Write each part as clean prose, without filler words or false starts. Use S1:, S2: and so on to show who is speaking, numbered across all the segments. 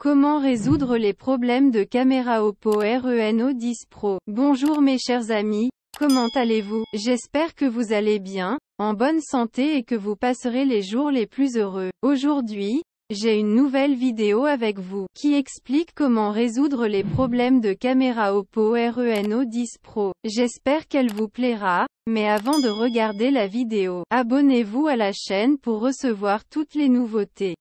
S1: Comment résoudre les problèmes de caméra Oppo Reno 10 Pro? Bonjour mes chers amis, comment allez-vous? J'espère que vous allez bien, en bonne santé et que vous passerez les jours les plus heureux. Aujourd'hui, j'ai une nouvelle vidéo avec vous, qui explique comment résoudre les problèmes de caméra Oppo Reno 10 Pro. J'espère qu'elle vous plaira, mais avant de regarder la vidéo, abonnez-vous à la chaîne pour recevoir toutes les nouveautés.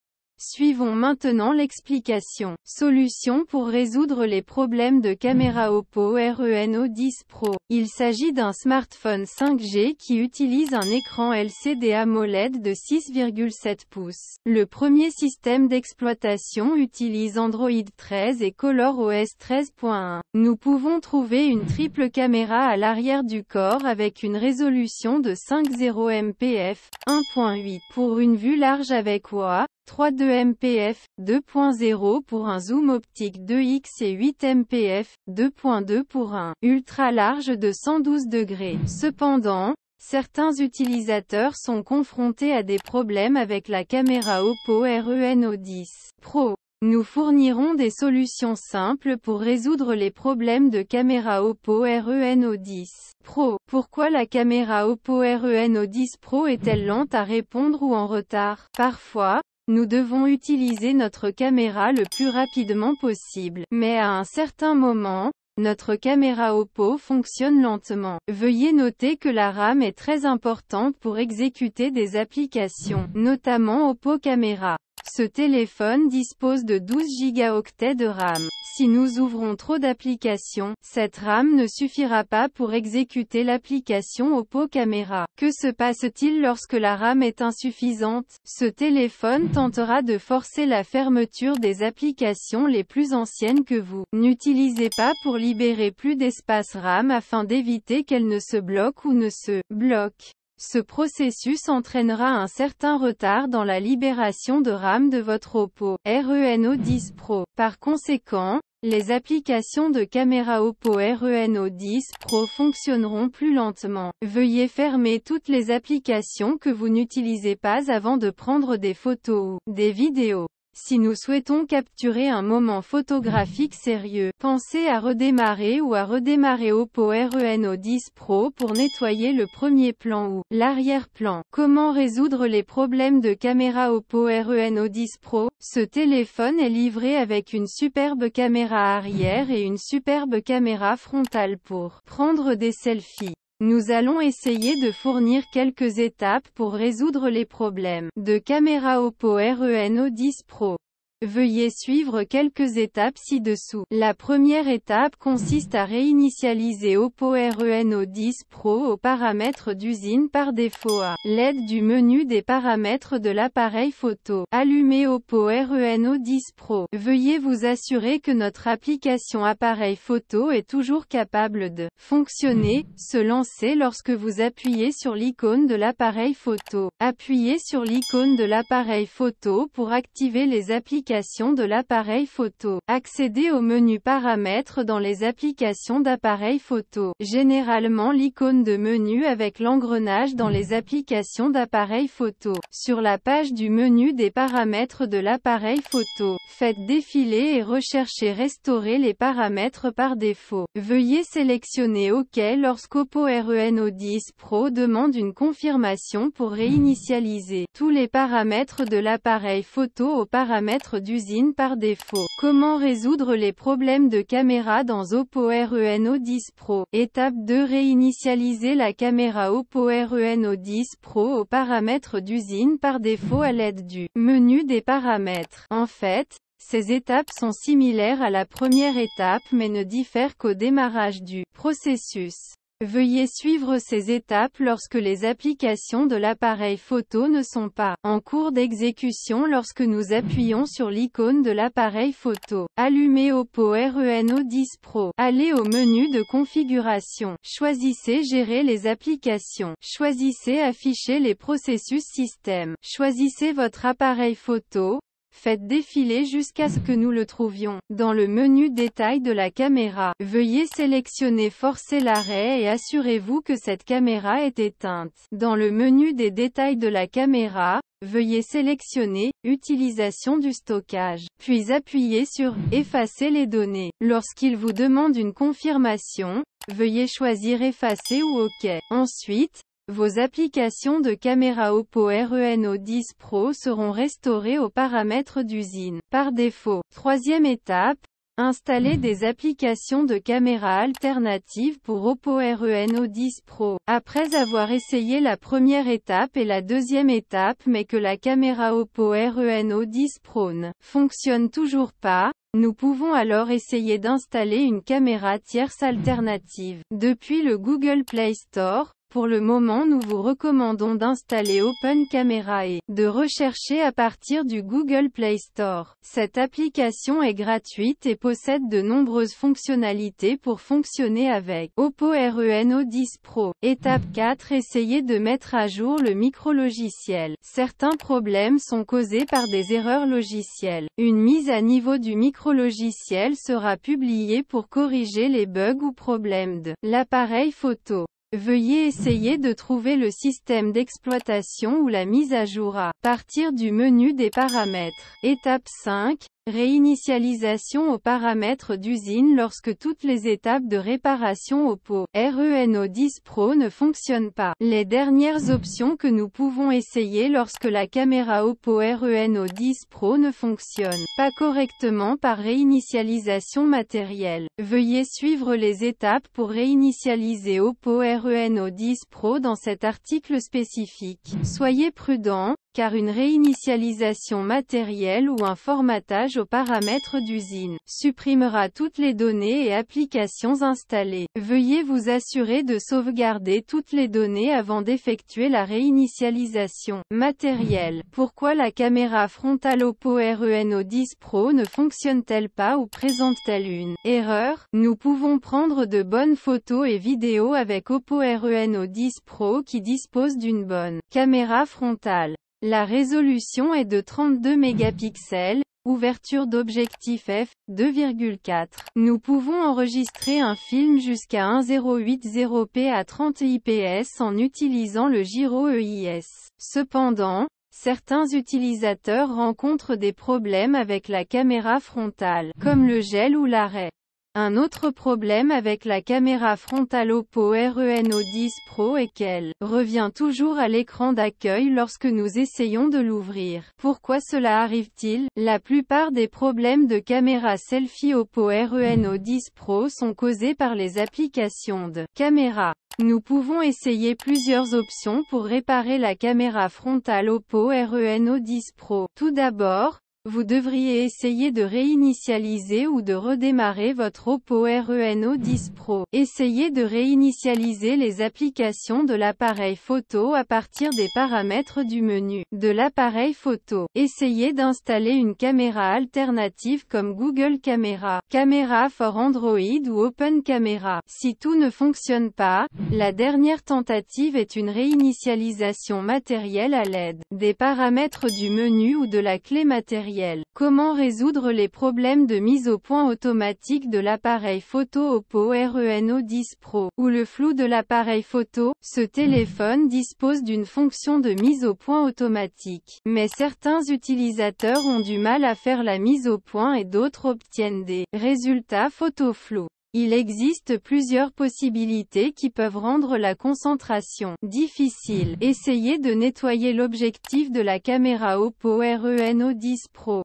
S1: Suivons maintenant l'explication. Solution pour résoudre les problèmes de caméra Oppo Reno 10 Pro. Il s'agit d'un smartphone 5G qui utilise un écran LCD AMOLED de 6,7 pouces. Le premier système d'exploitation utilise Android 13 et ColorOS 13.1. Nous pouvons trouver une triple caméra à l'arrière du corps avec une résolution de 5.0 mpf, 1.8 pour une vue large avec WAA, 3.2 mpf, 2.0 pour un zoom optique 2x et 8 mpf, 2.2 pour un ultra large de 112 degrés. Cependant, certains utilisateurs sont confrontés à des problèmes avec la caméra Oppo Reno 10 Pro. Nous fournirons des solutions simples pour résoudre les problèmes de caméra Oppo Reno 10 Pro. Pourquoi la caméra Oppo Reno 10 Pro est-elle lente à répondre ou en retard? Parfois, nous devons utiliser notre caméra le plus rapidement possible. Mais à un certain moment, notre caméra Oppo fonctionne lentement. Veuillez noter que la RAM est très importante pour exécuter des applications, notamment Oppo Caméra. Ce téléphone dispose de 12 Go de RAM. Si nous ouvrons trop d'applications, cette RAM ne suffira pas pour exécuter l'application Oppo Caméra. Que se passe-t-il lorsque la RAM est insuffisante? Ce téléphone tentera de forcer la fermeture des applications les plus anciennes que vous n'utilisez pas pour libérer plus d'espace RAM afin d'éviter qu'elle ne se bloque ou ne se bloque. Ce processus entraînera un certain retard dans la libération de RAM de votre Oppo Reno 10 Pro. Par conséquent, les applications de caméra Oppo Reno 10 Pro fonctionneront plus lentement. Veuillez fermer toutes les applications que vous n'utilisez pas avant de prendre des photos ou des vidéos. Si nous souhaitons capturer un moment photographique sérieux, pensez à redémarrer ou à redémarrer Oppo Reno 10 Pro pour nettoyer le premier plan ou l'arrière-plan. Comment résoudre les problèmes de caméra Oppo Reno 10 Pro? Ce téléphone est livré avec une superbe caméra arrière et une superbe caméra frontale pour prendre des selfies. Nous allons essayer de fournir quelques étapes pour résoudre les problèmes de caméra Oppo Reno 10 Pro. Veuillez suivre quelques étapes ci-dessous. La première étape consiste à réinitialiser Oppo Reno 10 Pro aux paramètres d'usine par défaut à l'aide du menu des paramètres de l'appareil photo. Allumez Oppo Reno 10 Pro. Veuillez vous assurer que notre application appareil photo est toujours capable de fonctionner, se lancer lorsque vous appuyez sur l'icône de l'appareil photo. Appuyez sur l'icône de l'appareil photo pour activer les applications de l'appareil photo. Accédez au menu paramètres dans les applications d'appareil photo. Généralement l'icône de menu avec l'engrenage dans les applications d'appareil photo. Sur la page du menu des paramètres de l'appareil photo, faites défiler et recherchez restaurer les paramètres par défaut. Veuillez sélectionner OK lorsqu'Oppo Reno 10 Pro demande une confirmation pour réinitialiser tous les paramètres de l'appareil photo aux paramètres d'usine par défaut. Comment résoudre les problèmes de caméra dans Oppo Reno 10 Pro? Étape 2. Réinitialiser la caméra Oppo Reno 10 Pro aux paramètres d'usine par défaut à l'aide du menu des paramètres. En fait, ces étapes sont similaires à la première étape mais ne diffèrent qu'au démarrage du processus. Veuillez suivre ces étapes lorsque les applications de l'appareil photo ne sont pas en cours d'exécution lorsque nous appuyons sur l'icône de l'appareil photo. Allumez Oppo Reno 10 Pro. Allez au menu de configuration. Choisissez Gérer les applications. Choisissez Afficher les processus système. Choisissez votre appareil photo. Faites défiler jusqu'à ce que nous le trouvions. Dans le menu Détails de la caméra, veuillez sélectionner Forcer l'arrêt et assurez-vous que cette caméra est éteinte. Dans le menu des détails de la caméra, veuillez sélectionner Utilisation du stockage, puis appuyez sur Effacer les données. Lorsqu'il vous demande une confirmation, veuillez choisir Effacer ou OK. Ensuite, vos applications de caméra Oppo Reno 10 Pro seront restaurées aux paramètres d'usine. Par défaut. Troisième étape, installer des applications de caméra alternatives pour Oppo Reno 10 Pro. Après avoir essayé la première étape et la deuxième étape mais que la caméra Oppo Reno 10 Pro ne fonctionne toujours pas, nous pouvons alors essayer d'installer une caméra tierce alternative. Depuis le Google Play Store, pour le moment nous vous recommandons d'installer Open Camera et de rechercher à partir du Google Play Store. Cette application est gratuite et possède de nombreuses fonctionnalités pour fonctionner avec Oppo Reno 10 Pro. Étape 4. Essayez de mettre à jour le micrologiciel. Certains problèmes sont causés par des erreurs logicielles. Une mise à niveau du micrologiciel sera publiée pour corriger les bugs ou problèmes de l'appareil photo. Veuillez essayer de trouver le système d'exploitation ou la mise à jour à partir du menu des paramètres. Étape 5. Réinitialisation aux paramètres d'usine lorsque toutes les étapes de réparation Oppo Reno 10 Pro ne fonctionnent pas. Les dernières options que nous pouvons essayer lorsque la caméra Oppo Reno 10 Pro ne fonctionne pas correctement par réinitialisation matérielle. Veuillez suivre les étapes pour réinitialiser Oppo Reno 10 Pro dans cet article spécifique. Soyez prudent, car une réinitialisation matérielle ou un formatage aux paramètres d'usine supprimera toutes les données et applications installées. Veuillez vous assurer de sauvegarder toutes les données avant d'effectuer la réinitialisation matérielle. Pourquoi la caméra frontale Oppo Reno 10 Pro ne fonctionne-t-elle pas ou présente-t-elle une erreur? Nous pouvons prendre de bonnes photos et vidéos avec Oppo Reno 10 Pro qui dispose d'une bonne caméra frontale. La résolution est de 32 mégapixels, ouverture d'objectif f2,4. Nous pouvons enregistrer un film jusqu'à 1080p à 30 IPS en utilisant le gyro EIS. Cependant, certains utilisateurs rencontrent des problèmes avec la caméra frontale, comme le gel ou l'arrêt. Un autre problème avec la caméra frontale Oppo Reno 10 Pro est qu'elle revient toujours à l'écran d'accueil lorsque nous essayons de l'ouvrir. Pourquoi cela arrive-t-il? La plupart des problèmes de caméra selfie Oppo Reno 10 Pro sont causés par les applications de caméra. Nous pouvons essayer plusieurs options pour réparer la caméra frontale Oppo Reno 10 Pro. Tout d'abord, vous devriez essayer de réinitialiser ou de redémarrer votre Oppo Reno 10 Pro. Essayez de réinitialiser les applications de l'appareil photo à partir des paramètres du menu de l'appareil photo. Essayez d'installer une caméra alternative comme Google Camera, Camera for Android ou Open Camera. Si tout ne fonctionne pas, la dernière tentative est une réinitialisation matérielle à l'aide des paramètres du menu ou de la clé matérielle. Comment résoudre les problèmes de mise au point automatique de l'appareil photo Oppo Reno 10 Pro, ou le flou de l'appareil photo? Ce téléphone dispose d'une fonction de mise au point automatique, mais certains utilisateurs ont du mal à faire la mise au point et d'autres obtiennent des résultats photo flous. Il existe plusieurs possibilités qui peuvent rendre la concentration difficile. Essayez de nettoyer l'objectif de la caméra Oppo Reno 10 Pro.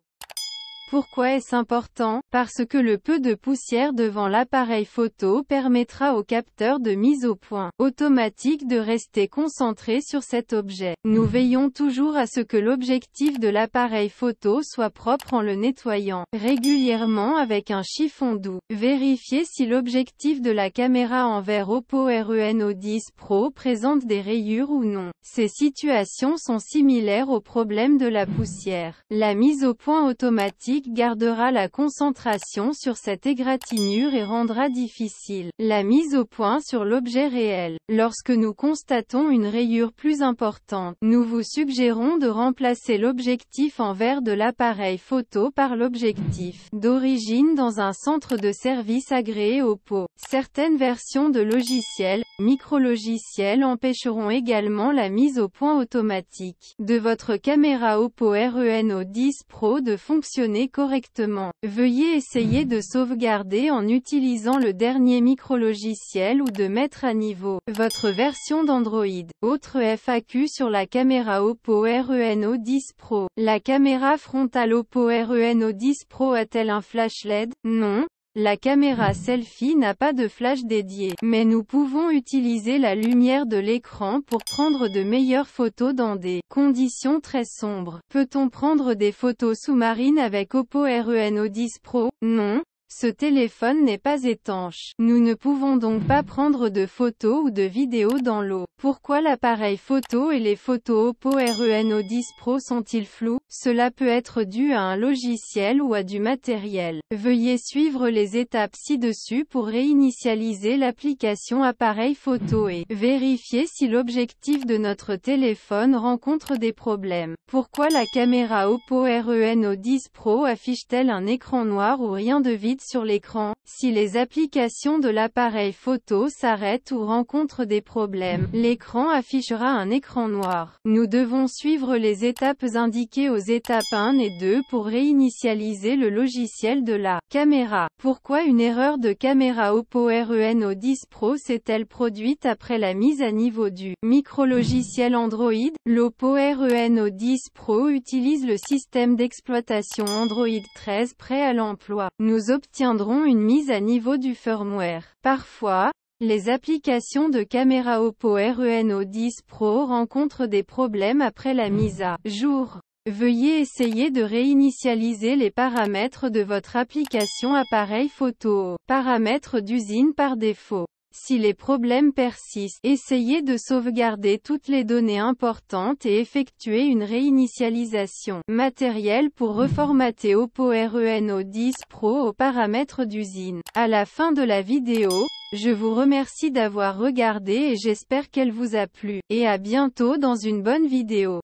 S1: Pourquoi est-ce important? Parce que le peu de poussière devant l'appareil photo permettra au capteur de mise au point automatique de rester concentré sur cet objet. Nous veillons toujours à ce que l'objectif de l'appareil photo soit propre en le nettoyant régulièrement avec un chiffon doux. Vérifiez si l'objectif de la caméra en verre Oppo Reno 10 Pro présente des rayures ou non. Ces situations sont similaires au problème de la poussière. La mise au point automatique automatique gardera la concentration sur cette égratignure et rendra difficile la mise au point sur l'objet réel. Lorsque nous constatons une rayure plus importante, nous vous suggérons de remplacer l'objectif en verre de l'appareil photo par l'objectif d'origine dans un centre de service agréé Oppo. Certaines versions de logiciels, micro-logiciels empêcheront également la mise au point automatique de votre caméra Oppo Reno 10 Pro de fonctionner correctement. Veuillez essayer de sauvegarder en utilisant le dernier micro-logiciel ou de mettre à niveau votre version d'Android. Autre FAQ sur la caméra Oppo Reno 10 Pro. La caméra frontale Oppo Reno 10 Pro a-t-elle un flash LED? Non. La caméra selfie n'a pas de flash dédié, mais nous pouvons utiliser la lumière de l'écran pour prendre de meilleures photos dans des conditions très sombres. Peut-on prendre des photos sous-marines avec Oppo Reno 10 Pro? Non. Ce téléphone n'est pas étanche. Nous ne pouvons donc pas prendre de photos ou de vidéos dans l'eau. Pourquoi l'appareil photo et les photos Oppo Reno 10 Pro sont-ils flous? Cela peut être dû à un logiciel ou à du matériel. Veuillez suivre les étapes ci-dessus pour réinitialiser l'application appareil photo et vérifier si l'objectif de notre téléphone rencontre des problèmes. Pourquoi la caméra Oppo Reno 10 Pro affiche-t-elle un écran noir ou rien de vide sur l'écran? Si les applications de l'appareil photo s'arrêtent ou rencontrent des problèmes, l'écran affichera un écran noir. Nous devons suivre les étapes indiquées aux étapes 1 et 2 pour réinitialiser le logiciel de la caméra. Pourquoi une erreur de caméra Oppo Reno 10 Pro s'est-elle produite après la mise à niveau du micro-logiciel Android? L'Oppo Reno 10 Pro utilise le système d'exploitation Android 13 prêt à l'emploi. Nous obtiendrons une mise à niveau du firmware. Parfois, les applications de caméra Oppo Reno 10 Pro rencontrent des problèmes après la mise à jour. Veuillez essayer de réinitialiser les paramètres de votre application appareil photo. Paramètres d'usine par défaut. Si les problèmes persistent, essayez de sauvegarder toutes les données importantes et effectuer une réinitialisation matérielle pour reformater Oppo Reno 10 Pro aux paramètres d'usine. À la fin de la vidéo, je vous remercie d'avoir regardé et j'espère qu'elle vous a plu. Et à bientôt dans une bonne vidéo.